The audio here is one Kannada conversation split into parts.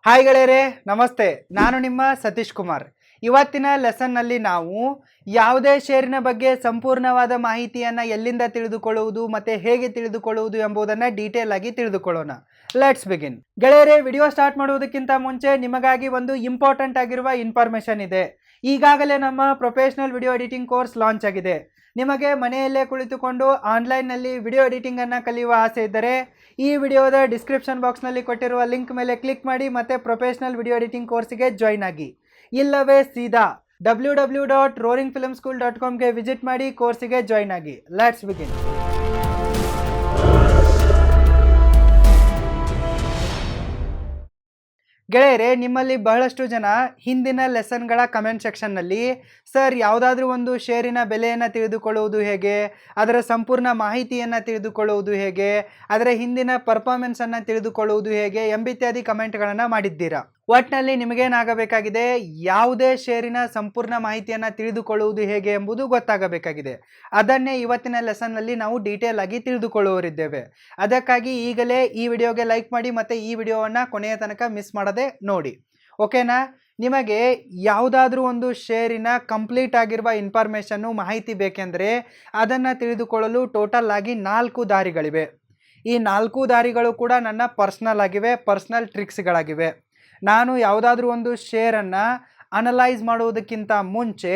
ಹಾಯ್ ಗೆಳೆಯರೇ, ನಮಸ್ತೆ. ನಾನು ನಿಮ್ಮ ಸತೀಶ್ಕುಮಾರ್. ಇವತ್ತಿನ ಲೆಸನ್ನಲ್ಲಿ ನಾವು ಯಾವುದೇ ಶೇರಿನ ಬಗ್ಗೆ ಸಂಪೂರ್ಣವಾದ ಮಾಹಿತಿಯನ್ನು ಎಲ್ಲಿಂದ ತಿಳಿದುಕೊಳ್ಳುವುದು ಮತ್ತು ಹೇಗೆ ತಿಳಿದುಕೊಳ್ಳುವುದು ಎಂಬುದನ್ನು ಡೀಟೇಲ್ ಆಗಿ ತಿಳಿದುಕೊಳ್ಳೋಣ. Let's begin. ಗೆಳೆಯರೇ, ವಿಡಿಯೋ ಸ್ಟಾರ್ಟ್ ಮಾಡುವುದಕ್ಕಿಂತ ಮುಂಚೆ ನಿಮಗಾಗಿ ಒಂದು ಇಂಪಾರ್ಟೆಂಟ್ ಆಗಿರುವ ಇನ್ಫಾರ್ಮೇಷನ್ ಇದೆ. ಈಗಾಗಲೇ ನಮ್ಮ professional video editing course launch ಆಗಿದೆ. ನಿಮಗೆ ಮನೆಯಲ್ಲೇ ಕುಳಿತುಕೊಂಡು ಆನ್ಲೈನ್ನಲ್ಲಿ ವಿಡಿಯೋ ಎಡಿಟಿಂಗನ್ನು ಕಲಿಯುವ ಆಸೆ ಇದ್ದರೆ ಈ ವಿಡಿಯೋದ ಡಿಸ್ಕ್ರಿಪ್ಷನ್ ಬಾಕ್ಸ್ನಲ್ಲಿ ಕೊಟ್ಟಿರುವ ಲಿಂಕ್ ಮೇಲೆ ಕ್ಲಿಕ್ ಮಾಡಿ ಮತ್ತು ಪ್ರೊಫೆಷನಲ್ ವಿಡಿಯೋ ಎಡಿಟಿಂಗ್ ಕೋರ್ಸಿಗೆ ಜಾಯ್ನ್ ಆಗಿ. ಇಲ್ಲವೇ ಸೀದಾ www.roaringfilmschool.comಗೆ ವಿಸಿಟ್ ಮಾಡಿ ಕೋರ್ಸಿಗೆ ಜಾಯ್ನ್ ಆಗಿ. Let's begin. ಗೆಳೆಯರೇ, ನಿಮ್ಮಲ್ಲಿ ಬಹಳಷ್ಟು ಜನ ಹಿಂದಿನ ಲೆಸನ್ಗಳ ಕಮೆಂಟ್ ಸೆಕ್ಷನ್ನಲ್ಲಿ ಸರ್ ಯಾವುದಾದ್ರೂ ಒಂದು ಶೇರಿನ ಬೆಲೆಯನ್ನು ತಿಳಿದುಕೊಳ್ಳುವುದು ಹೇಗೆ, ಅದರ ಸಂಪೂರ್ಣ ಮಾಹಿತಿಯನ್ನು ತಿಳಿದುಕೊಳ್ಳುವುದು ಹೇಗೆ, ಅದರ ಹಿಂದಿನ ಪರ್ಫಾರ್ಮೆನ್ಸನ್ನು ತಿಳಿದುಕೊಳ್ಳುವುದು ಹೇಗೆ ಎಂಬಿತ್ಯಾದಿ ಕಮೆಂಟ್ಗಳನ್ನು ಮಾಡಿದ್ದೀರಾ. ಒಟ್ಟಿನಲ್ಲಿ ನಿಮಗೇನಾಗಬೇಕಾಗಿದೆ, ಯಾವುದೇ ಶೇರಿನ ಸಂಪೂರ್ಣ ಮಾಹಿತಿಯನ್ನು ತಿಳಿದುಕೊಳ್ಳುವುದು ಹೇಗೆ ಎಂಬುದು ಗೊತ್ತಾಗಬೇಕಾಗಿದೆ. ಅದನ್ನೇ ಇವತ್ತಿನ ಲೆಸನ್ನಲ್ಲಿ ನಾವು ಡೀಟೇಲ್ ಆಗಿ ತಿಳಿದುಕೊಳ್ಳುವರಿದ್ದೇವೆ. ಅದಕ್ಕಾಗಿ ಈಗಲೇ ಈ ವಿಡಿಯೋಗೆ ಲೈಕ್ ಮಾಡಿ ಮತ್ತು ಈ ವಿಡಿಯೋವನ್ನು ಕೊನೆಯ ತನಕ ಮಿಸ್ ಮಾಡದೆ ನೋಡಿ. ಓಕೆನಾ? ನಿಮಗೆ ಯಾವುದಾದ್ರೂ ಒಂದು ಶೇರಿನ ಕಂಪ್ಲೀಟ್ ಆಗಿರುವ ಇನ್ಫಾರ್ಮೇಷನ್ನು ಮಾಹಿತಿ ಬೇಕೆಂದರೆ ಅದನ್ನು ತಿಳಿದುಕೊಳ್ಳಲು ಟೋಟಲ್ ಆಗಿ 4 ದಾರಿಗಳಿವೆ. ಈ 4 ದಾರಿಗಳು ಕೂಡ ನನ್ನ ಪರ್ಸ್ನಲ್ ಆಗಿವೆ, ಪರ್ಸ್ನಲ್ ಟ್ರಿಕ್ಸ್ಗಳಾಗಿವೆ. ನಾನು ಯಾವುದಾದ್ರೂ ಒಂದು ಶೇರನ್ನು ಅನಲೈಸ್ ಮಾಡುವುದಕ್ಕಿಂತ ಮುಂಚೆ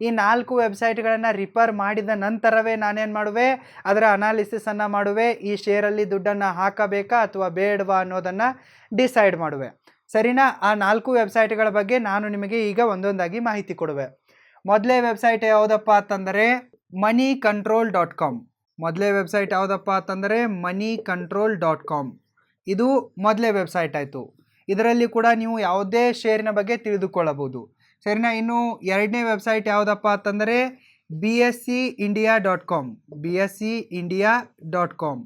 ಈ 4 ವೆಬ್ಸೈಟ್ಗಳನ್ನು ರಿಫರ್ ಮಾಡಿದ ನಂತರವೇ ನಾನೇನು ಮಾಡುವೆ, ಅದರ ಅನಾಲಿಸಿಸನ್ನು ಮಾಡುವೆ. ಈ ಶೇರಲ್ಲಿ ದುಡ್ಡನ್ನು ಹಾಕಬೇಕಾ ಅಥವಾ ಬೇಡವಾ ಅನ್ನೋದನ್ನು ಡಿಸೈಡ್ ಮಾಡುವೆ. ಸರಿನಾ? ಆ 4 ವೆಬ್ಸೈಟ್ಗಳ ಬಗ್ಗೆ ನಾನು ನಿಮಗೆ ಈಗ ಒಂದೊಂದಾಗಿ ಮಾಹಿತಿ ಕೊಡುವೆ. ಮೊದಲೇ ವೆಬ್ಸೈಟ್ ಯಾವುದಪ್ಪ ಅಂತಂದರೆ moneycontrol.com. ಮೊದಲೇ ವೆಬ್ಸೈಟ್ ಯಾವುದಪ್ಪ ಅಂತಂದರೆ moneycontrol.com. ಇದು ಮೊದಲೇ ವೆಬ್ಸೈಟ್ ಆಯಿತು. ಇದರಲ್ಲಿ ಕೂಡ ನೀವು ಯಾವುದೇ ಶೇರಿನ ಬಗ್ಗೆ ತಿಳಿದುಕೊಳ್ಳಬಹುದು. ಸರಿನಾ? ಇನ್ನು ಎರಡನೇ ವೆಬ್ಸೈಟ್ ಯಾವುದಪ್ಪ ಅಂತಂದರೆ bscindia.com. bscindia.com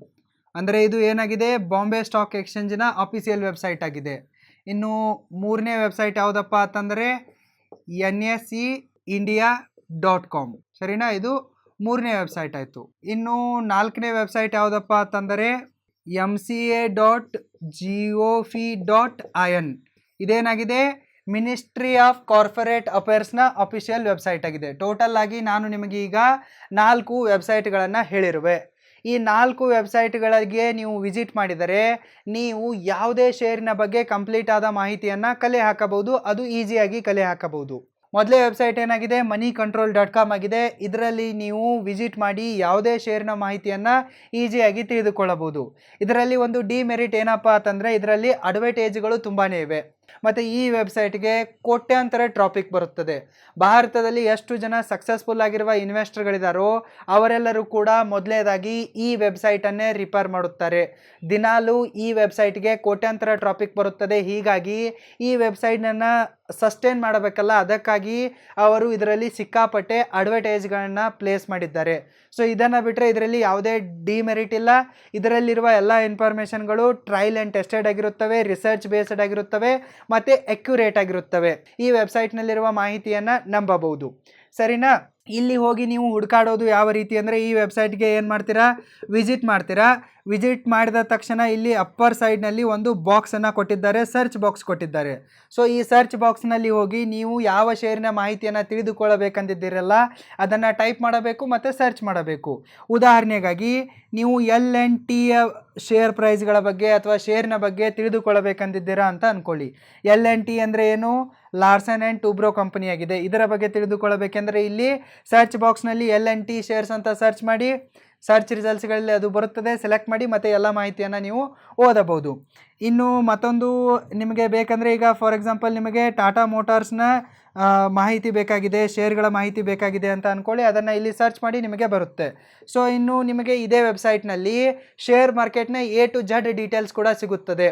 ಅಂದರೆ ಇದು ಏನಾಗಿದೆ, ಬಾಂಬೆ ಸ್ಟಾಕ್ ಎಕ್ಸ್ಚೇಂಜಿನ ಅಫಿಷಿಯಲ್ ವೆಬ್ಸೈಟ್ ಆಗಿದೆ. ಇನ್ನು ಮೂರನೇ ವೆಬ್ಸೈಟ್ ಯಾವುದಪ್ಪ ಅಂತಂದರೆ NSEindia.com. ಸರಿನಾ? ಇದು ಮೂರನೇ ವೆಬ್ಸೈಟ್ ಆಯಿತು. ಇನ್ನು ನಾಲ್ಕನೇ ವೆಬ್ಸೈಟ್ ಯಾವುದಪ್ಪ ಅಂತಂದರೆ mca.gov.in. ಇದೇನಾಗಿದೆ, ಮಿನಿಸ್ಟ್ರಿ ಆಫ್ ಕಾರ್ಪೊರೇಟ್ ಅಫೇರ್ಸ್ನ ಅಫಿಷಿಯಲ್ ವೆಬ್ಸೈಟ್ ಆಗಿದೆ. ಟೋಟಲ್ ಆಗಿ ನಾನು ನಿಮಗೆ ಈಗ 4 ವೆಬ್ಸೈಟ್ಗಳನ್ನು ಹೇಳಿರುವೆ. ಈ 4 ವೆಬ್ಸೈಟ್ಗಳಿಗೆ ನೀವು ವಿಸಿಟ್ ಮಾಡಿದರೆ ನೀವು ಯಾವುದೇ ಶೇರಿನ ಬಗ್ಗೆ ಕಂಪ್ಲೀಟ್ ಆದ ಮಾಹಿತಿಯನ್ನು ಕಲೆ ಹಾಕಬಹುದು. ಅದು ಈಸಿಯಾಗಿ ಕಲೆ ಹಾಕಬಹುದು. ಮೊದಲೇ ವೆಬ್ಸೈಟ್ ಏನಾಗಿದೆ, moneycontrol.com ಆಗಿದೆ. ಇದರಲ್ಲಿ ನೀವು ವಿಸಿಟ್ ಮಾಡಿ ಯಾವುದೇ ಶೇರಿನ ಮಾಹಿತಿಯನ್ನು ಈಸಿಯಾಗಿ ತಿಳಿದುಕೊಳ್ಳಬಹುದು. ಇದರಲ್ಲಿ ಒಂದು ಡಿಮೆರಿಟ್ ಏನಪ್ಪ ಅಂತಂದರೆ ಇದರಲ್ಲಿ ಅಡ್ವರ್ಟೈಸ್ಗಳು ತುಂಬಾ ಇವೆ. ಮತ್ತು ಈ ವೆಬ್ಸೈಟ್ಗೆ ಕೋಟ್ಯಾಂತರ ಟ್ರಾಫಿಕ್ ಬರುತ್ತದೆ. ಭಾರತದಲ್ಲಿ ಎಷ್ಟು ಜನ ಸಕ್ಸಸ್ಫುಲ್ ಆಗಿರುವ ಇನ್ವೆಸ್ಟರ್ಗಳಿದ್ದಾರೋ ಅವರೆಲ್ಲರೂ ಕೂಡ ಮೊದಲನೇದಾಗಿ ಈ ವೆಬ್ಸೈಟನ್ನೇ ರಿಫರ್ ಮಾಡುತ್ತಾರೆ. ದಿನಾಲೂ ಈ ವೆಬ್ಸೈಟ್ಗೆ ಕೋಟ್ಯಾಂತರ ಟ್ರಾಫಿಕ್ ಬರುತ್ತದೆ. ಹೀಗಾಗಿ ಈ ವೆಬ್ಸೈಟನ್ನು ಸಸ್ಟೈನ್ ಮಾಡಬೇಕಲ್ಲ, ಅದಕ್ಕಾಗಿ ಅವರು ಇದರಲ್ಲಿ ಸಿಕ್ಕಾಪಟ್ಟೆ ಅಡ್ವರ್ಟೈಸ್ಗಳನ್ನು ಪ್ಲೇಸ್ ಮಾಡಿದ್ದಾರೆ. ಸೊ ಇದನ್ನು ಬಿಟ್ಟರೆ ಇದರಲ್ಲಿ ಯಾವುದೇ ಡಿಮೆರಿಟ್ ಇಲ್ಲ. ಇದರಲ್ಲಿರುವ ಎಲ್ಲ ಇನ್ಫಾರ್ಮೇಷನ್ಗಳು ಟ್ರಯಲ್ ಆ್ಯಂಡ್ ಟೆಸ್ಟೆಡ್ ಆಗಿರುತ್ತವೆ, ರಿಸರ್ಚ್ ಬೇಸ್ಡ್ ಆಗಿರುತ್ತವೆ ಮತ್ತು ಅಕ್ಯುರೇಟ್ ಆಗಿರುತ್ತವೆ. ಈ ವೆಬ್ಸೈಟ್ನಲ್ಲಿರುವ ಮಾಹಿತಿಯನ್ನು ನಂಬಬಹುದು. ಸರಿನಾ? ಇಲ್ಲಿ ಹೋಗಿ ನೀವು ಹುಡುಕಾಡೋದು ಯಾವ ರೀತಿ ಅಂದರೆ ಈ ವೆಬ್ಸೈಟ್ಗೆ ಏನು ಮಾಡ್ತೀರಾ, ವಿಸಿಟ್ ಮಾಡ್ತೀರಾ. ವಿಸಿಟ್ ಮಾಡಿದ ತಕ್ಷಣ ಇಲ್ಲಿ ಅಪ್ಪರ್ ಸೈಡ್ನಲ್ಲಿ ಒಂದು ಬಾಕ್ಸನ್ನು ಕೊಟ್ಟಿದ್ದಾರೆ, ಸರ್ಚ್ ಬಾಕ್ಸ್ ಕೊಟ್ಟಿದ್ದಾರೆ. ಸೊ ಈ ಸರ್ಚ್ ಬಾಕ್ಸ್ನಲ್ಲಿ ಹೋಗಿ ನೀವು ಯಾವ ಶೇರಿನ ಮಾಹಿತಿಯನ್ನು ತಿಳಿದುಕೊಳ್ಳಬೇಕಂದಿದ್ದೀರಲ್ಲ ಅದನ್ನು ಟೈಪ್ ಮಾಡಬೇಕು ಮತ್ತು ಸರ್ಚ್ ಮಾಡಬೇಕು. ಉದಾಹರಣೆಗಾಗಿ ನೀವು L&Tಯ ಶೇರ್ ಪ್ರೈಸ್ಗಳ ಬಗ್ಗೆ ಅಥವಾ ಶೇರಿನ ಬಗ್ಗೆ ತಿಳಿದುಕೊಳ್ಳಬೇಕಂದಿದ್ದೀರಾ ಅಂತ ಅಂದ್ಕೊಳ್ಳಿ. L&T ಅಂದರೆ ಏನು, ಲಾರ್ಸನ್ ಆ್ಯಂಡ್ ಟೂಬ್ರೋ ಕಂಪನಿಯಾಗಿದೆ. ಇದರ ಬಗ್ಗೆ ತಿಳಿದುಕೊಳ್ಳಬೇಕೆಂದರೆ ಇಲ್ಲಿ ಸರ್ಚ್ ಬಾಕ್ಸ್ನಲ್ಲಿ L&T ಶೇರ್ಸ್ ಅಂತ ಸರ್ಚ್ ಮಾಡಿ, ಸರ್ಚ್ ರಿಸಲ್ಟ್ಸ್ಗಳಲ್ಲಿ ಅದು ಬರುತ್ತದೆ. ಸೆಲೆಕ್ಟ್ ಮಾಡಿ ಮತ್ತು ಎಲ್ಲ ಮಾಹಿತಿಯನ್ನು ನೀವು ಓದಬಹುದು. ಇನ್ನು ಮತ್ತೊಂದು ನಿಮಗೆ ಬೇಕಂದರೆ ಈಗ ಫಾರ್ ಎಕ್ಸಾಂಪಲ್ ನಿಮಗೆ ಟಾಟಾ ಮೋಟಾರ್ಸ್ನ ಮಾಹಿತಿ ಬೇಕಾಗಿದೆ, ಶೇರ್ಗಳ ಮಾಹಿತಿ ಬೇಕಾಗಿದೆ ಅಂತ ಅಂದ್ಕೊಳ್ಳಿ. ಅದನ್ನು ಇಲ್ಲಿ ಸರ್ಚ್ ಮಾಡಿ ನಿಮಗೆ ಬರುತ್ತೆ. ಸೊ ಇನ್ನು ನಿಮಗೆ ಇದೇ ವೆಬ್ಸೈಟ್ನಲ್ಲಿ ಶೇರ್ ಮಾರ್ಕೆಟ್ನ A to Z ಡೀಟೇಲ್ಸ್ ಕೂಡ ಸಿಗುತ್ತದೆ.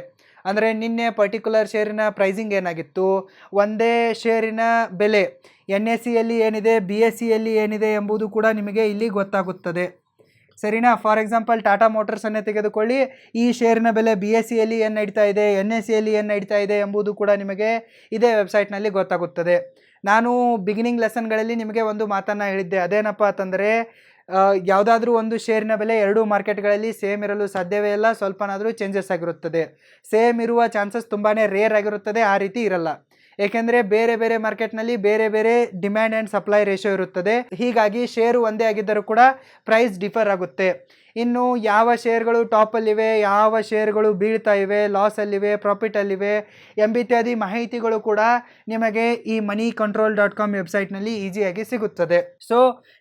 ಅಂದರೆ ನಿನ್ನೆ ಪರ್ಟಿಕ್ಯುಲರ್ ಶೇರಿನ ಪ್ರೈಸಿಂಗ್ ಏನಾಗಿತ್ತು, ಒಂದೇ ಶೇರಿನ ಬೆಲೆ NSEಯಲ್ಲಿ ಏನಿದೆ, BSEಯಲ್ಲಿ ಏನಿದೆ ಎಂಬುದು ಕೂಡ ನಿಮಗೆ ಇಲ್ಲಿ ಗೊತ್ತಾಗುತ್ತದೆ. ಸರಿನಾ? ಫಾರ್ ಎಕ್ಸಾಂಪಲ್ ಟಾಟಾ ಮೋಟರ್ಸನ್ನೇ ತೆಗೆದುಕೊಳ್ಳಿ. ಈ ಶೇರಿನ ಬೆಲೆ BSEಯಲ್ಲಿ ಏನು ನಡೀತಾ ಇದೆ, NSEಯಲ್ಲಿ ಏನು ನಡೀತಾ ಇದೆ ಎಂಬುದು ಕೂಡ ನಿಮಗೆ ಇದೇ ವೆಬ್ಸೈಟ್ನಲ್ಲಿ ಗೊತ್ತಾಗುತ್ತದೆ. ನಾನು ಬಿಗಿನಿಂಗ್ ಲೆಸನ್ಗಳಲ್ಲಿ ನಿಮಗೆ ಒಂದು ಮಾತನ್ನು ಹೇಳಿದ್ದೆ. ಅದೇನಪ್ಪ ಅಂತಂದರೆ ಯಾವುದಾದ್ರೂ ಒಂದು ಶೇರಿನ ಬೆಲೆ ಎರಡೂ ಮಾರ್ಕೆಟ್ಗಳಲ್ಲಿ ಸೇಮ್ ಇರಲು ಸಾಧ್ಯವೇ ಇಲ್ಲ, ಸ್ವಲ್ಪನಾದರೂ ಚೇಂಜಸ್ ಆಗಿರುತ್ತದೆ. ಸೇಮ್ ಇರುವ ಚಾನ್ಸಸ್ ತುಂಬಾ ರೇರ್ ಆಗಿರುತ್ತದೆ, ಆ ರೀತಿ ಇರಲ್ಲ. ಏಕೆಂದರೆ ಬೇರೆ ಬೇರೆ ಮಾರ್ಕೆಟ್ನಲ್ಲಿ ಬೇರೆ ಬೇರೆ ಡಿಮ್ಯಾಂಡ್ ಆ್ಯಂಡ್ ಸಪ್ಲೈ ರೇಷಿಯೋ ಇರುತ್ತದೆ. ಹೀಗಾಗಿ ಶೇರು ಒಂದೇ ಆಗಿದ್ದರೂ ಕೂಡ ಪ್ರೈಸ್ ಡಿಫರ್ ಆಗುತ್ತೆ. ಇನ್ನು ಯಾವ ಶೇರ್ಗಳು ಟಾಪಲ್ಲಿವೆ, ಯಾವ ಶೇರ್ಗಳು ಬೀಳ್ತಾ ಇವೆ, ಲಾಸಲ್ಲಿವೆ, ಪ್ರಾಫಿಟಲ್ಲಿವೆ ಎಂಬಿತ್ಯಾದಿ ಮಾಹಿತಿಗಳು ಕೂಡ ನಿಮಗೆ ಈ moneycontrol.com ವೆಬ್ಸೈಟ್ನಲ್ಲಿ ಈಸಿಯಾಗಿ ಸಿಗುತ್ತದೆ. ಸೊ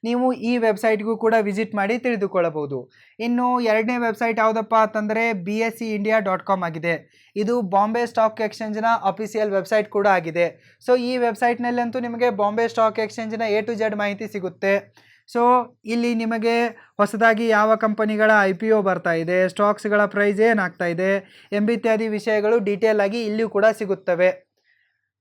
ನೀವು ಈ ವೆಬ್ಸೈಟ್ಗೂ ಕೂಡ ವಿಸಿಟ್ ಮಾಡಿ ತಿಳಿದುಕೊಳ್ಳಬಹುದು. ಇನ್ನು ಎರಡನೇ ವೆಬ್ಸೈಟ್ ಯಾವುದಪ್ಪ ಅಂತಂದರೆ BSEindia.com ಆಗಿದೆ. ಇದು ಬಾಂಬೆ ಸ್ಟಾಕ್ ಎಕ್ಸ್ಚೇಂಜ್ನ ಅಫಿಷಿಯಲ್ ವೆಬ್ಸೈಟ್ ಕೂಡ ಆಗಿದೆ. ಸೊ ಈ ವೆಬ್ಸೈಟ್ನಲ್ಲಂತೂ ನಿಮಗೆ ಬಾಂಬೆ ಸ್ಟಾಕ್ ಎಕ್ಸ್ಚೇಂಜ್ನ A to Z ಮಾಹಿತಿ ಸಿಗುತ್ತೆ. ಸೊ ಇಲ್ಲಿ ನಿಮಗೆ ಹೊಸದಾಗಿ ಯಾವ ಕಂಪನಿಗಳ IPO ಬರ್ತಾ ಇದೆ, ಸ್ಟಾಕ್ಸ್ಗಳ ಪ್ರೈಸ್ ಏನಾಗ್ತಾ ಇದೆ ಎಂಬಿತ್ಯಾದಿ ವಿಷಯಗಳು ಡೀಟೇಲ್ ಆಗಿ ಇಲ್ಲಿಯೂ ಕೂಡ ಸಿಗುತ್ತವೆ.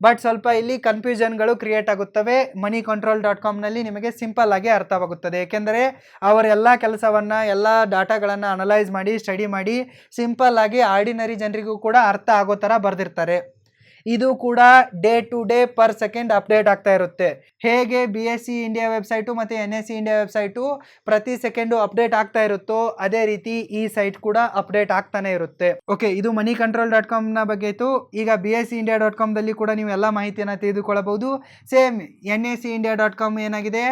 ಬಟ್ ಸ್ವಲ್ಪ ಇಲ್ಲಿ ಕನ್ಫ್ಯೂಷನ್ಗಳು ಕ್ರಿಯೇಟ್ ಆಗುತ್ತವೆ. moneycontrol.comನಲ್ಲಿ ನಿಮಗೆ ಸಿಂಪಲ್ ಆಗಿ ಅರ್ಥವಾಗುತ್ತದೆ. ಏಕೆಂದರೆ ಅವರೆಲ್ಲ ಕೆಲಸವನ್ನು, ಎಲ್ಲ ಡಾಟಾಗಳನ್ನು ಅನಲೈಸ್ ಮಾಡಿ, ಸ್ಟಡಿ ಮಾಡಿ ಸಿಂಪಲ್ ಆಗಿ ಆರ್ಡಿನರಿ ಜನರಿಗೂ ಕೂಡ ಅರ್ಥ ಆಗೋ ಥರ ಬರೆದಿರ್ತಾರೆ. ಇದು ಕೂಡ day to day per second update ಆಗ್ತಾ ಇರುತ್ತೆ. ಹೇಗೆ BSE ಇಂಡಿಯಾ ವೆಬ್ಸೈಟು ಮತ್ತು NSE ಇಂಡಿಯಾ ವೆಬ್ಸೈಟು ಪ್ರತಿ ಸೆಕೆಂಡು ಅಪ್ಡೇಟ್ ಆಗ್ತಾ ಇರುತ್ತೋ ಅದೇ ರೀತಿ ಈ ಸೈಟ್ ಕೂಡ ಅಪ್ಡೇಟ್ ಆಗ್ತಾನೆ ಇರುತ್ತೆ. ಓಕೆ, ಇದು moneycontrol.comನ ಬಗ್ಗೆ ಇತ್ತು. ಈಗ BSEindia.comದಲ್ಲಿ ಕೂಡ ನೀವು ಎಲ್ಲ ಮಾಹಿತಿಯನ್ನು ತಿಳಿದುಕೊಳ್ಳಬಹುದು. ಸೇಮ್ NSEindia.com ಏನಾಗಿದೆ,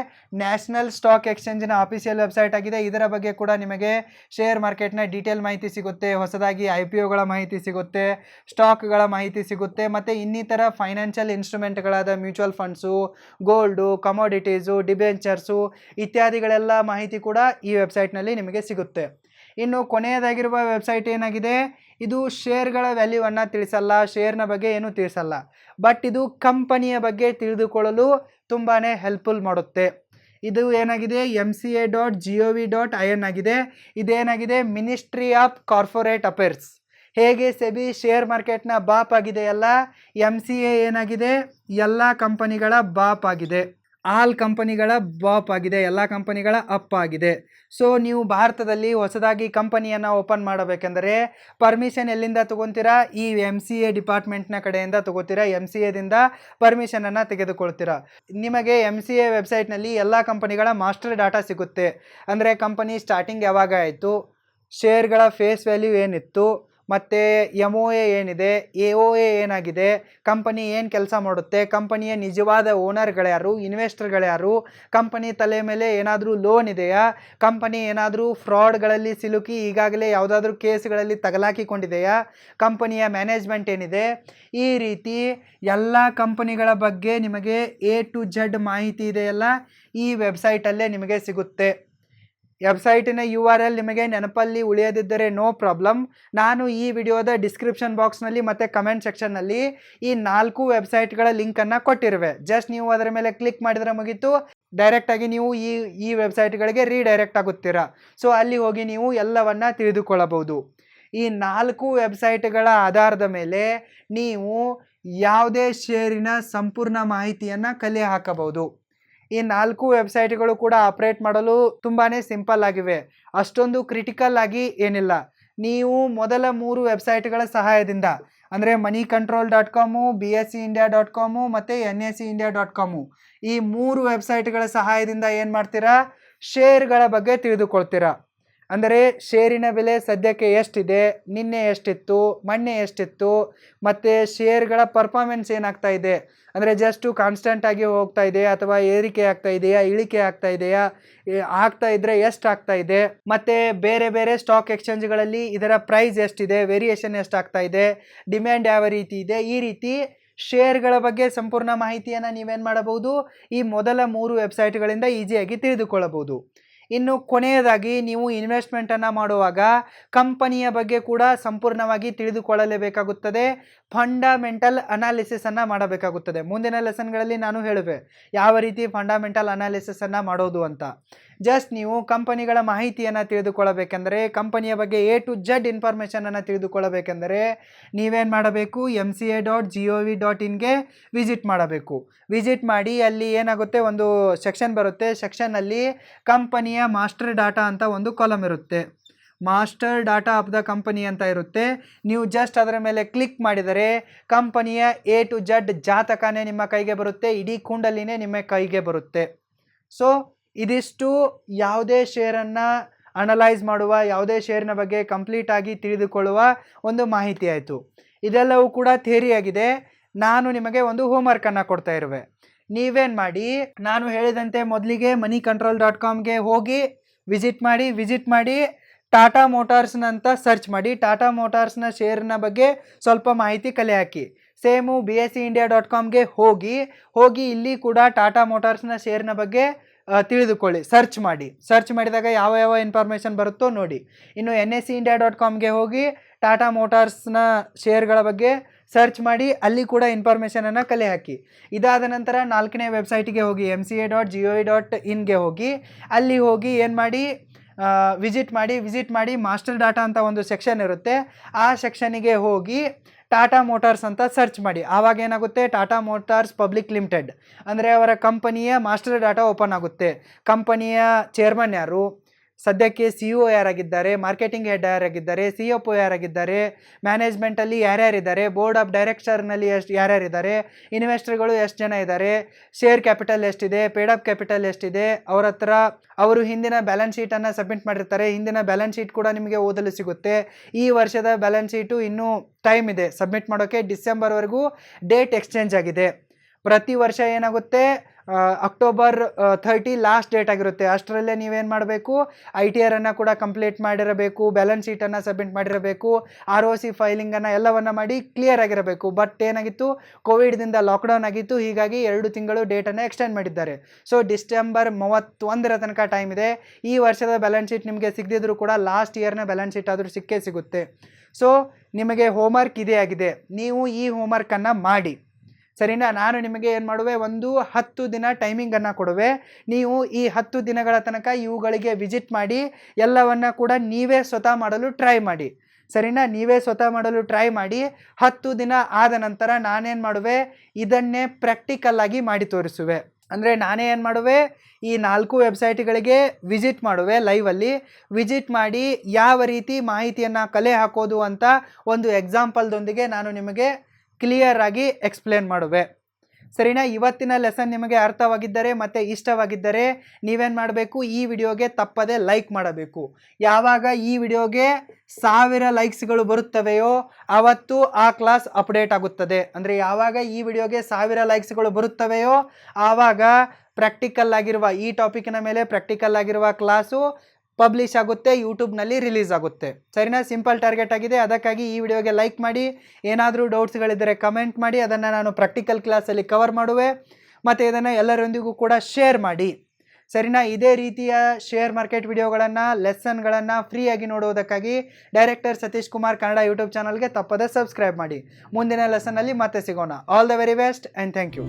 ನ್ಯಾಷನಲ್ ಸ್ಟಾಕ್ ಎಕ್ಸ್ಚೇಂಜ್ನ ಅಫಿಷಿಯಲ್ ವೆಬ್ಸೈಟ್ ಆಗಿದೆ. ಇದರ ಬಗ್ಗೆ ಕೂಡ ನಿಮಗೆ ಶೇರ್ ಮಾರ್ಕೆಟ್ನ ಡೀಟೇಲ್ ಮಾಹಿತಿ ಸಿಗುತ್ತೆ, ಹೊಸದಾಗಿ IPOಗಳ ಮಾಹಿತಿ ಸಿಗುತ್ತೆ, ಸ್ಟಾಕ್ಗಳ ಮಾಹಿತಿ ಸಿಗುತ್ತೆ, ಮತ್ತು ಇನ್ನಿತರ financial ಇನ್ಸ್ಟ್ರೂಮೆಂಟ್ಗಳಾದ mutual funds, gold, ಕಮೋಡಿಟೀಸು, debentures ಇತ್ಯಾದಿಗಳೆಲ್ಲ ಮಾಹಿತಿ ಕೂಡ ಈ ವೆಬ್ಸೈಟ್ನಲ್ಲಿ ನಿಮಗೆ ಸಿಗುತ್ತೆ. ಇನ್ನು ಕೊನೆಯದಾಗಿರುವ ವೆಬ್ಸೈಟ್ ಏನಾಗಿದೆ, ಇದು ಶೇರ್ಗಳ ವ್ಯಾಲ್ಯೂವನ್ನು ತಿಳಿಸಲ್ಲ, ಶೇರ್ನ ಬಗ್ಗೆ ಏನೂ ತಿಳಿಸಲ್ಲ. ಬಟ್ ಇದು ಕಂಪನಿಯ ಬಗ್ಗೆ ತಿಳಿದುಕೊಳ್ಳಲು ತುಂಬಾ ಹೆಲ್ಪ್ಫುಲ್ ಮಾಡುತ್ತೆ. ಇದು ಏನಾಗಿದೆ, MCA.gov.in ಆಗಿದೆ. ಇದೇನಾಗಿದೆ, ಮಿನಿಸ್ಟ್ರಿ ಆಫ್ ಕಾರ್ಪೊರೇಟ್ ಅಫೇರ್ಸ್. ಹೇಗೆ ಸೆಬಿ ಶೇರ್ ಮಾರ್ಕೆಟ್ನ ಬಾಪ್ ಆಗಿದೆಯಲ್ಲ, MCA ಏನಾಗಿದೆ, ಎಲ್ಲ ಕಂಪನಿಗಳ ಬಾಪ್ ಆಗಿದೆ. ಆಲ್ ಕಂಪನಿಗಳ ಬಾಪ್ ಆಗಿದೆ, ಎಲ್ಲ ಕಂಪನಿಗಳ ಅಪ್ ಆಗಿದೆ. ಸೊ ನೀವು ಭಾರತದಲ್ಲಿ ಹೊಸದಾಗಿ ಕಂಪನಿಯನ್ನು ಓಪನ್ ಮಾಡಬೇಕೆಂದರೆ ಪರ್ಮಿಷನ್ ಎಲ್ಲಿಂದ ತೊಗೊತೀರಾ, ಈ MCA ಡಿಪಾರ್ಟ್ಮೆಂಟ್ನ ಕಡೆಯಿಂದ ತೊಗೋತೀರಾ. MCAದಿಂದ ಪರ್ಮಿಷನನ್ನು ತೆಗೆದುಕೊಳ್ತೀರಾ. ನಿಮಗೆ MCA ವೆಬ್ಸೈಟ್ನಲ್ಲಿ ಎಲ್ಲ ಕಂಪನಿಗಳ ಮಾಸ್ಟರ್ ಡಾಟಾ ಸಿಗುತ್ತೆ. ಅಂದರೆ ಕಂಪನಿ ಸ್ಟಾರ್ಟಿಂಗ್ ಯಾವಾಗ ಆಯಿತು, ಶೇರ್ಗಳ ಫೇಸ್ ವ್ಯಾಲ್ಯೂ ಏನಿತ್ತು, ಮತ್ತು MOA ಏನಿದೆ, AOA ಏನಾಗಿದೆ, ಕಂಪನಿ ಏನು ಕೆಲಸ ಮಾಡುತ್ತೆ, ಕಂಪನಿಯ ನಿಜವಾದ ಓನರ್ಗಳ್ಯಾರು, ಇನ್ವೆಸ್ಟರ್ಗಳ್ಯಾರು, ಕಂಪನಿ ತಲೆ ಮೇಲೆ ಏನಾದರೂ ಲೋನ್ ಇದೆಯಾ, ಕಂಪನಿ ಏನಾದರೂ ಫ್ರಾಡ್ಗಳಲ್ಲಿ ಸಿಲುಕಿ ಈಗಾಗಲೇ ಯಾವುದಾದ್ರೂ ಕೇಸ್ಗಳಲ್ಲಿ ತಗಲಾಕಿಕೊಂಡಿದೆಯಾ, ಕಂಪನಿಯ ಮ್ಯಾನೇಜ್ಮೆಂಟ್ ಏನಿದೆ, ಈ ರೀತಿ ಎಲ್ಲ ಕಂಪನಿಗಳ ಬಗ್ಗೆ ನಿಮಗೆ A to Z ಮಾಹಿತಿ ಇದೆಯಲ್ಲ ಈ ವೆಬ್ಸೈಟಲ್ಲೇ ನಿಮಗೆ ಸಿಗುತ್ತೆ. ವೆಬ್ಸೈಟಿನ URL ನಿಮಗೆ ನೆನಪಲ್ಲಿ ಉಳಿಯದಿದ್ದರೆ ನೋ ಪ್ರಾಬ್ಲಮ್. ನಾನು ಈ ವಿಡಿಯೋದ ಡಿಸ್ಕ್ರಿಪ್ಷನ್ ಬಾಕ್ಸ್ನಲ್ಲಿ ಮತ್ತು ಕಮೆಂಟ್ ಸೆಕ್ಷನ್ನಲ್ಲಿ ಈ 4 ವೆಬ್ಸೈಟ್ಗಳ ಲಿಂಕನ್ನು ಕೊಟ್ಟಿರುವೆ. ಜಸ್ಟ್ ನೀವು ಅದರ ಮೇಲೆ ಕ್ಲಿಕ್ ಮಾಡಿದರೆ ಮುಗೀತು, ಡೈರೆಕ್ಟಾಗಿ ನೀವು ಈ ವೆಬ್ಸೈಟ್ಗಳಿಗೆ ರೀಡೈರೆಕ್ಟ್ ಆಗುತ್ತೀರಾ. ಸೊ ಅಲ್ಲಿ ಹೋಗಿ ನೀವು ಎಲ್ಲವನ್ನು ತಿಳಿದುಕೊಳ್ಳಬಹುದು. ಈ 4 ವೆಬ್ಸೈಟ್ಗಳ ಆಧಾರದ ಮೇಲೆ ನೀವು ಯಾವುದೇ ಶೇರಿನ ಸಂಪೂರ್ಣ ಮಾಹಿತಿಯನ್ನು ಕಲೆ ಹಾಕಬಹುದು. ಈ 4 ವೆಬ್ಸೈಟ್ಗಳು ಕೂಡ ಆಪ್ರೇಟ್ ಮಾಡಲು ತುಂಬಾ ಸಿಂಪಲ್ ಆಗಿವೆ, ಅಷ್ಟೊಂದು ಕ್ರಿಟಿಕಲ್ ಆಗಿ ಏನಿಲ್ಲ. ನೀವು ಮೊದಲ 3 ವೆಬ್ಸೈಟ್ಗಳ ಸಹಾಯದಿಂದ ಅಂದರೆ moneycontrol.com, BSEindia.com ಮತ್ತು NSEindia.com ಈ 3 ವೆಬ್ಸೈಟ್ಗಳ ಸಹಾಯದಿಂದ ಏನು ಮಾಡ್ತೀರಾ, ಶೇರ್ಗಳ ಬಗ್ಗೆ ತಿಳಿದುಕೊಳ್ತೀರಾ. ಅಂದರೆ ಶೇರಿನ ಬೆಲೆ ಸದ್ಯಕ್ಕೆ ಎಷ್ಟಿದೆ, ನಿನ್ನೆ ಎಷ್ಟಿತ್ತು, ಮೊನ್ನೆ ಎಷ್ಟಿತ್ತು, ಮತ್ತು ಶೇರ್ಗಳ ಪರ್ಫಾರ್ಮೆನ್ಸ್ ಏನಾಗ್ತಾ ಇದೆ, ಅಂದರೆ ಜಸ್ಟು ಕಾನ್ಸ್ಟೆಂಟಾಗಿ ಹೋಗ್ತಾ ಇದೆ ಅಥವಾ ಏರಿಕೆ ಆಗ್ತಾ ಇದೆಯಾ, ಇಳಿಕೆ ಆಗ್ತಾ ಇದೆಯಾ, ಆಗ್ತಾ ಇದ್ದರೆ ಎಷ್ಟು ಆಗ್ತಾ ಇದೆ, ಮತ್ತು ಬೇರೆ ಬೇರೆ ಸ್ಟಾಕ್ ಎಕ್ಸ್ಚೇಂಜ್ಗಳಲ್ಲಿ ಇದರ ಪ್ರೈಸ್ ಎಷ್ಟಿದೆ, ವೇರಿಯೇಷನ್ ಎಷ್ಟಾಗ್ತಾ ಇದೆ, ಡಿಮ್ಯಾಂಡ್ ಯಾವ ರೀತಿ ಇದೆ, ಈ ರೀತಿ ಶೇರ್ಗಳ ಬಗ್ಗೆ ಸಂಪೂರ್ಣ ಮಾಹಿತಿಯನ್ನು ನೀವೇನು ಮಾಡಬಹುದು, ಈ ಮೊದಲ 3 ವೆಬ್ಸೈಟ್ಗಳಿಂದ ಈಸಿಯಾಗಿ ತಿಳಿದುಕೊಳ್ಳಬಹುದು. ಇನ್ನು ಕೊನೆಯದಾಗಿ ನೀವು ಇನ್ವೆಸ್ಟ್ಮೆಂಟನ್ನು ಮಾಡುವಾಗ ಕಂಪನಿಯ ಬಗ್ಗೆ ಕೂಡ ಸಂಪೂರ್ಣವಾಗಿ ತಿಳಿದುಕೊಳ್ಳಲೇಬೇಕಾಗುತ್ತದೆ. ಫಂಡಮೆಂಟಲ್ ಅನಾಲಿಸಿಸನ್ನು ಮಾಡಬೇಕಾಗುತ್ತದೆ. ಮುಂದಿನ ಲೆಸನ್ಗಳಲ್ಲಿ ನಾನು ಹೇಳುವೆ ಯಾವ ರೀತಿ ಫಂಡಮೆಂಟಲ್ ಅನಾಲಿಸಿಸನ್ನು ಮಾಡೋದು ಅಂತ. ಜಸ್ಟ್ ನೀವು ಕಂಪನಿಗಳ ಮಾಹಿತಿಯನ್ನು ತಿಳಿದುಕೊಳ್ಳಬೇಕೆಂದರೆ, ಕಂಪನಿಯ ಬಗ್ಗೆ A to Z ಇನ್ಫಾರ್ಮೇಷನನ್ನು ತಿಳಿದುಕೊಳ್ಳಬೇಕೆಂದರೆ ನೀವೇನು ಮಾಡಬೇಕು, MCA.gov.inಗೆ ವಿಸಿಟ್ ಮಾಡಬೇಕು. ವಿಸಿಟ್ ಮಾಡಿ ಅಲ್ಲಿ ಏನಾಗುತ್ತೆ, ಒಂದು ಸೆಕ್ಷನ್ ಬರುತ್ತೆ. ಸೆಕ್ಷನ್ನಲ್ಲಿ ಕಂಪನಿಯ ಮಾಸ್ಟರ್ ಡಾಟಾ ಅಂತ ಒಂದು ಕಾಲಮ್ ಇರುತ್ತೆ. Master data of the company ಅಂತ ಇರುತ್ತೆ. ನೀವು ಜಸ್ಟ್ ಅದರ ಮೇಲೆ ಕ್ಲಿಕ್ ಮಾಡಿದರೆ ಕಂಪನಿಯ A to Z ಜಾತಕನೇ ನಿಮ್ಮ ಕೈಗೆ ಬರುತ್ತೆ, ಇಡೀ ಕುಂಡಲಿನೇ ನಿಮ್ಮ ಕೈಗೆ ಬರುತ್ತೆ. ಸೊ ಇದಿಷ್ಟು ಯಾವುದೇ ಶೇರನ್ನು ಅನಲೈಸ್ ಮಾಡುವ, ಯಾವುದೇ ಶೇರಿನ ಬಗ್ಗೆ ಕಂಪ್ಲೀಟಾಗಿ ತಿಳಿದುಕೊಳ್ಳುವ ಒಂದು ಮಾಹಿತಿ ಆಯಿತು. ಇದೆಲ್ಲವೂ ಕೂಡ ಥಿಯರಿ ಆಗಿದೆ. ನಾನು ನಿಮಗೆ ಒಂದು ಹೋಮ್ವರ್ಕನ್ನು ಕೊಡ್ತಾ ಇರುವೆ. ನೀವೇನು ಮಾಡಿ, ನಾನು ಹೇಳಿದಂತೆ ಮೊದಲಿಗೆ moneycontrol.comಗೆ ಹೋಗಿ ವಿಸಿಟ್ ಮಾಡಿ ಟಾಟಾ ಮೋಟಾರ್ಸ್ನಂತ ಸರ್ಚ್ ಮಾಡಿ. ಟಾಟಾ ಮೋಟಾರ್ಸ್ನ ಶೇರ್ನ ಬಗ್ಗೆ ಸ್ವಲ್ಪ ಮಾಹಿತಿ ಕಲೆ ಹಾಕಿ. ಸೇಮು BSEindia.comಗೆ ಹೋಗಿ ಇಲ್ಲಿ ಕೂಡ ಟಾಟಾ ಮೋಟಾರ್ಸ್ನ ಶೇರ್ನ ಬಗ್ಗೆ ತಿಳಿದುಕೊಳ್ಳಿ. ಸರ್ಚ್ ಮಾಡಿದಾಗ ಯಾವ ಇನ್ಫಾರ್ಮೇಷನ್ ಬರುತ್ತೋ ನೋಡಿ. ಇನ್ನು NSEindia.comಗೆ ಹೋಗಿ ಟಾಟಾ ಮೋಟಾರ್ಸ್ನ ಶೇರ್ಗಳ ಬಗ್ಗೆ ಸರ್ಚ್ ಮಾಡಿ, ಅಲ್ಲಿ ಕೂಡ ಇನ್ಫಾರ್ಮೇಷನನ್ನು ಕಲೆ ಹಾಕಿ. ಇದಾದ ನಂತರ 4ನೇ ವೆಬ್ಸೈಟಿಗೆ ಹೋಗಿ mca.gov.inಗೆ ಹೋಗಿ, ಅಲ್ಲಿ ಹೋಗಿ ಏನು ಮಾಡಿ, ವಿಸಿಟ್ ಮಾಡಿ ಮಾಸ್ಟರ್ ಡಾಟಾ ಅಂತ ಒಂದು ಸೆಕ್ಷನ್ ಇರುತ್ತೆ. ಆ ಸೆಕ್ಷನಿಗೆ ಹೋಗಿ ಟಾಟಾ ಮೋಟಾರ್ಸ್ ಅಂತ ಸರ್ಚ್ ಮಾಡಿ. ಆವಾಗ ಏನಾಗುತ್ತೆ, ಟಾಟಾ ಮೋಟಾರ್ಸ್ ಪಬ್ಲಿಕ್ ಲಿಮಿಟೆಡ್ ಅಂದರೆ ಅವರ ಕಂಪನಿಯ ಮಾಸ್ಟರ್ ಡಾಟಾ ಓಪನ್ ಆಗುತ್ತೆ. ಕಂಪನಿಯ ಚೇರ್ಮನ್ ಯಾರು, ಸದ್ಯಕ್ಕೆ CEO ಯಾರಾಗಿದ್ದಾರೆ, ಮಾರ್ಕೆಟಿಂಗ್ ಹೆಡ್ ಯಾರಾಗಿದ್ದಾರೆ, CFO ಯಾರಾಗಿದ್ದಾರೆ, ಮ್ಯಾನೇಜ್ಮೆಂಟಲ್ಲಿ ಯಾರ್ಯಾರಿದ್ದಾರೆ, ಬೋರ್ಡ್ ಆಫ್ ಡೈರೆಕ್ಟರ್ನಲ್ಲಿ ಯಾರ್ಯಾರಿದ್ದಾರೆ, ಇನ್ವೆಸ್ಟರ್ಗಳು ಎಷ್ಟು ಜನ ಇದ್ದಾರೆ, ಶೇರ್ ಕ್ಯಾಪಿಟಲ್ ಎಷ್ಟಿದೆ, ಪೇಡ್ ಅಪ್ ಕ್ಯಾಪಿಟಲ್ ಎಷ್ಟಿದೆ, ಅವ್ರ ಹತ್ರ ಅವರು ಹಿಂದಿನ ಬ್ಯಾಲೆನ್ಸ್ ಶೀಟನ್ನು ಸಬ್ಮಿಟ್ ಮಾಡಿರ್ತಾರೆ. ಹಿಂದಿನ ಬ್ಯಾಲೆನ್ಸ್ ಶೀಟ್ ಕೂಡ ನಿಮಗೆ ಓದಲು ಸಿಗುತ್ತೆ. ಈ ವರ್ಷದ ಬ್ಯಾಲೆನ್ಸ್ ಶೀಟು ಇನ್ನೂ ಟೈಮ್ ಇದೆ ಸಬ್ಮಿಟ್ ಮಾಡೋಕ್ಕೆ, ಡಿಸೆಂಬರ್ವರೆಗೂ ಡೇಟ್ ಎಕ್ಸ್ಚೇಂಜ್ ಆಗಿದೆ. ಪ್ರತಿ ವರ್ಷ ಏನಾಗುತ್ತೆ, ಅಕ್ಟೋಬರ್ 30 ಲಾಸ್ಟ್ ಡೇಟ್ ಆಗಿರುತ್ತೆ. ಅಷ್ಟರಲ್ಲೇ ನೀವೇನು ಮಾಡಬೇಕು, ITR ಕೂಡ ಕಂಪ್ಲೀಟ್ ಮಾಡಿರಬೇಕು, ಬ್ಯಾಲೆನ್ಸ್ ಶೀಟನ್ನು ಸಬ್ಮಿಟ್ ಮಾಡಿರಬೇಕು, ROC ಫೈಲಿಂಗನ್ನು ಎಲ್ಲವನ್ನು ಮಾಡಿ ಕ್ಲಿಯರ್ ಆಗಿರಬೇಕು. ಬಟ್ ಏನಾಗಿತ್ತು, ಕೋವಿಡ್ದಿಂದ ಲಾಕ್ಡೌನ್ ಆಗಿತ್ತು. ಹೀಗಾಗಿ 2 ತಿಂಗಳು ಡೇಟನ್ನು ಎಕ್ಸ್ಟೆಂಡ್ ಮಾಡಿದ್ದಾರೆ. ಸೊ ಡಿಸೆಂಬರ್ 31 ತನಕ ಟೈಮ್ ಇದೆ. ಈ ವರ್ಷದ ಬ್ಯಾಲೆನ್ಸ್ ಶೀಟ್ ನಿಮಗೆ ಸಿಗದಿದ್ರೂ ಕೂಡ ಲಾಸ್ಟ್ ಇಯರ್ನ ಬ್ಯಾಲೆನ್ಸ್ ಶೀಟ್ ಆದರೂ ಸಿಕ್ಕೇ ಸಿಗುತ್ತೆ. ಸೊ ನಿಮಗೆ ಹೋಮ್ವರ್ಕ್ ಇದೇ ಆಗಿದೆ. ನೀವು ಈ ಹೋಮ್ವರ್ಕನ್ನು ಮಾಡಿ, ಸರಿನಾ? ನಾನು ನಿಮಗೆ ಏನು ಮಾಡುವೆ, ಒಂದು 10 ದಿನ ಟೈಮಿಂಗನ್ನು ಕೊಡುವೆ. ನೀವು ಈ 10 ದಿನಗಳ ತನಕ ಇವುಗಳಿಗೆ ವಿಸಿಟ್ ಮಾಡಿ ಎಲ್ಲವನ್ನ ಕೂಡ ನೀವೇ ಸ್ವತಃ ಮಾಡಲು ಟ್ರೈ ಮಾಡಿ, ಸರಿನಾ? ನೀವೇ ಸ್ವತಃ ಮಾಡಲು ಟ್ರೈ ಮಾಡಿ. 10 ದಿನ ಆದ ನಂತರ ನಾನೇನು ಮಾಡುವೆ, ಇದನ್ನೇ ಪ್ರಾಕ್ಟಿಕಲ್ ಆಗಿ ಮಾಡಿ ತೋರಿಸುವೆ. ಅಂದರೆ ನಾನೇ ಏನು ಮಾಡುವೆ, ಈ 4 ವೆಬ್ಸೈಟ್ಗಳಿಗೆ ವಿಸಿಟ್ ಮಾಡುವೆ, ಲೈವಲ್ಲಿ ವಿಸಿಟ್ ಮಾಡಿ ಯಾವ ರೀತಿ ಮಾಹಿತಿಯನ್ನು ಕಲೆ ಹಾಕೋದು ಅಂತ ಒಂದು ಎಕ್ಸಾಂಪಲ್ದೊಂದಿಗೆ ನಾನು ನಿಮಗೆ ಕ್ಲಿಯರ್ ಆಗಿ ಎಕ್ಸ್ಪ್ಲೇನ್ ಮಾಡುವೆ, ಸರಿನಾ? ಇವತ್ತಿನ ಲೆಸನ್ ನಿಮಗೆ ಅರ್ಥವಾಗಿದ್ದರೆ ಮತ್ತು ಇಷ್ಟವಾಗಿದ್ದರೆ ನೀವೇನು ಮಾಡಬೇಕು, ಈ ವಿಡಿಯೋಗೆ ತಪ್ಪದೆ ಲೈಕ್ ಮಾಡಬೇಕು. ಯಾವಾಗ ಈ ವಿಡಿಯೋಗೆ 1000 ಲೈಕ್ಸ್ಗಳು ಬರುತ್ತವೆಯೋ ಆವತ್ತು ಆ ಕ್ಲಾಸ್ ಅಪ್ಡೇಟ್ ಆಗುತ್ತದೆ. ಅಂದರೆ ಯಾವಾಗ ಈ ವಿಡಿಯೋಗೆ 1000 ಲೈಕ್ಸ್ಗಳು ಬರುತ್ತವೆಯೋ ಆವಾಗ ಪ್ರಾಕ್ಟಿಕಲ್ ಆಗಿರುವ ಈ ಟಾಪಿಕ್ನ ಮೇಲೆ ಪ್ರಾಕ್ಟಿಕಲ್ ಆಗಿರುವ ಕ್ಲಾಸು ಪಬ್ಲಿಷ್ ಆಗುತ್ತೆ, ಯೂಟ್ಯೂಬ್ನಲ್ಲಿ ರಿಲೀಸ್ ಆಗುತ್ತೆ, ಸರಿನಾ? ಸಿಂಪಲ್ ಟಾರ್ಗೆಟ್ ಆಗಿದೆ. ಅದಕ್ಕಾಗಿ ಈ ವಿಡಿಯೋಗೆ ಲೈಕ್ ಮಾಡಿ. ಏನಾದರೂ ಡೌಟ್ಸ್ಗಳಿದ್ದರೆ ಕಮೆಂಟ್ ಮಾಡಿ, ಅದನ್ನು ನಾನು ಪ್ರಾಕ್ಟಿಕಲ್ ಕ್ಲಾಸಲ್ಲಿ ಕವರ್ ಮಾಡುವೆ. ಮತ್ತು ಇದನ್ನು ಎಲ್ಲರೊಂದಿಗೂ ಕೂಡ ಶೇರ್ ಮಾಡಿ, ಸರಿನಾ? ಇದೇ ರೀತಿಯ ಶೇರ್ ಮಾರ್ಕೆಟ್ ವಿಡಿಯೋಗಳನ್ನು, ಲೆಸನ್ಗಳನ್ನು ಫ್ರೀಯಾಗಿ ನೋಡುವುದಕ್ಕಾಗಿ ಡೈರೆಕ್ಟರ್ ಸತೀಶ್ ಕುಮಾರ್ ಕನ್ನಡ ಯೂಟ್ಯೂಬ್ ಚಾನಲ್ಗೆ ತಪ್ಪದೆ ಸಬ್ಸ್ಕ್ರೈಬ್ ಮಾಡಿ. ಮುಂದಿನ ಲೆಸನ್ನಲ್ಲಿ ಮತ್ತೆ ಸಿಗೋಣ. All the very best and thank you.